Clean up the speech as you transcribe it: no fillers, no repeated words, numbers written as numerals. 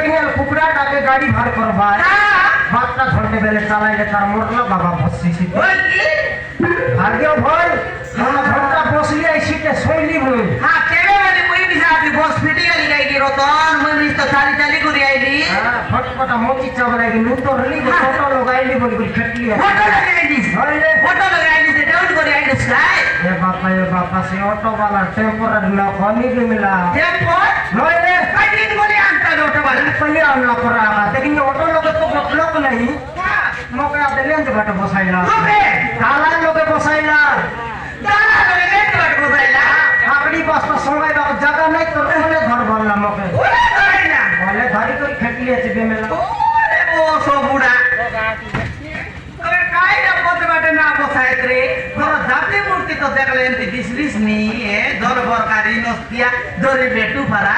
টিঙেল কুকুরাটাকে গাড়ি ভাড় করবার বাতটা ধরতে বেলে চালাইলে তার মরলা বাবা বসছি ভাগ্য ভয় আমার ঘরটা বসলি এই সিটে শৈলি বই হ্যাঁ কেবে মানে মুই বিসা আপনি বস ফিটি গলি গাই কি রতন মুই মিস তো চালি চালি করি আইলি ফটফটা মোচি চাবলা কি নুতো রলি ফটো লাগাইলি বলি বলি খেটলি ফটো লাগাইলিস ফটো লাগাইলিস ডাউন করি আইলিস লাই এ বাবা সে অটো वाला টেম্পোরারি না খনি কে মিলা টেম্পোর নইলে কাটিন বলি আনতা অটো वाला पहले आना पड़ा लेकिन ऑटो लोग तो मतलब नहीं मौके आप दिले से घाट बसाइला ओके काला लोग बसाइला दाना लगे लेट बात बसाइला अपनी बस पर समय बा जगह नहीं तो रहले घर बनला मौके ओरे करेला बोले धरी को खेटली আছে বেমেলা ओरे ओ सो बुड़ा अबे काई ना पद बाटे ना बसाइत रे তোর জাতি মূর্তি তো দেখলে এমনি দিসলিস নি এ দরবারকারী নস্তিয়া দরি বেটু পারা